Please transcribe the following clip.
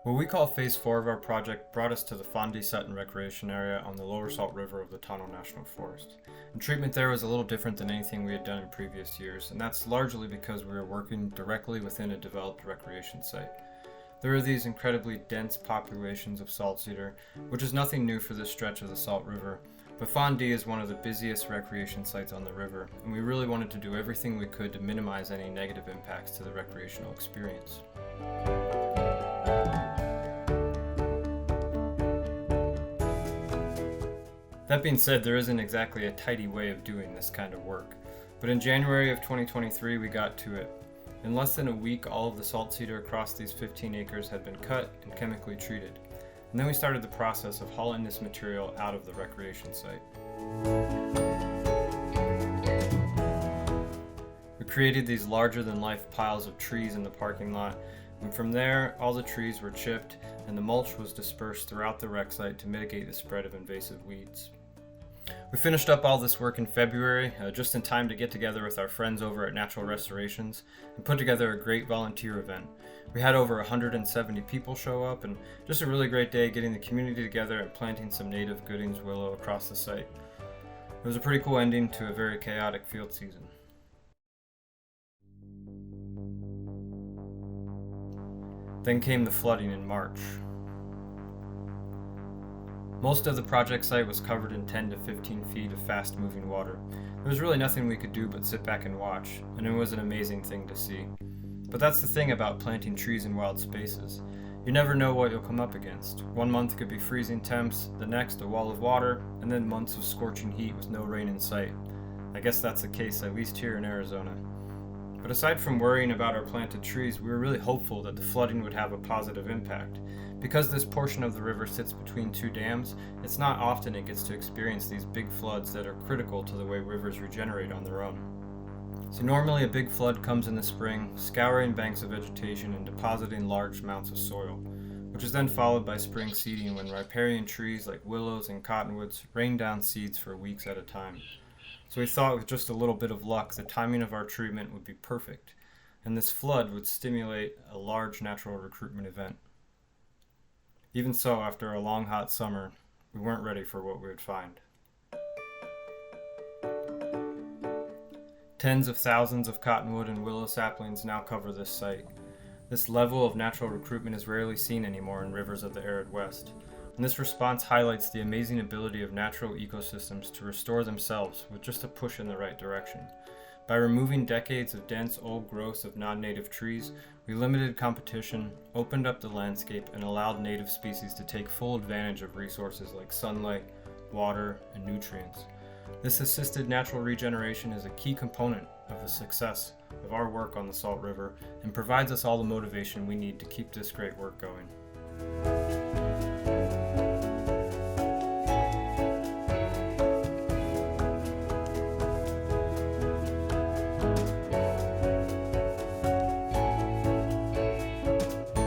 What we call Phase 4 of our project brought us to the Phon Sutton recreation area on the lower Salt River of the Tonto National Forest. And treatment there was a little different than anything we had done in previous years, and that's largely because we were working directly within a developed recreation site. There are these incredibly dense populations of salt cedar, which is nothing new for this stretch of the Salt River, but Phon is one of the busiest recreation sites on the river, and we really wanted to do everything we could to minimize any negative impacts to the recreational experience. That being said, there isn't exactly a tidy way of doing this kind of work, but in January of 2023 we got to it. In less than a week, all of the salt cedar across these 15 acres had been cut and chemically treated, and then we started the process of hauling this material out of the recreation site. We created these larger-than-life piles of trees in the parking lot, and from there, all the trees were chipped and the mulch was dispersed throughout the rec site to mitigate the spread of invasive weeds. We finished up all this work in February, just in time to get together with our friends over at Natural Restorations and put together a great volunteer event. We had over 170 people show up, and just a really great day getting the community together and planting some native Goodings willow across the site. It was a pretty cool ending to a very chaotic field season. Then came the flooding in March. Most of the project site was covered in 10 to 15 feet of fast-moving water. There was really nothing we could do but sit back and watch, and it was an amazing thing to see. But that's the thing about planting trees in wild spaces. You never know what you'll come up against. One month could be freezing temps, the next a wall of water, and then months of scorching heat with no rain in sight. I guess that's the case at least here in Arizona. But aside from worrying about our planted trees, we were really hopeful that the flooding would have a positive impact. Because this portion of the river sits between two dams, it's not often it gets to experience these big floods that are critical to the way rivers regenerate on their own. So normally a big flood comes in the spring, scouring banks of vegetation and depositing large amounts of soil, which is then followed by spring seeding when riparian trees like willows and cottonwoods rain down seeds for weeks at a time. So we thought with just a little bit of luck, the timing of our treatment would be perfect, and this flood would stimulate a large natural recruitment event. Even so, after a long hot summer, we weren't ready for what we would find. Tens of thousands of cottonwood and willow saplings now cover this site. This level of natural recruitment is rarely seen anymore in rivers of the arid West, and this response highlights the amazing ability of natural ecosystems to restore themselves with just a push in the right direction. By removing decades of dense old growths of non-native trees, we limited competition, opened up the landscape, and allowed native species to take full advantage of resources like sunlight, water, and nutrients. This assisted natural regeneration is a key component of the success of our work on the Salt River and provides us all the motivation we need to keep this great work going.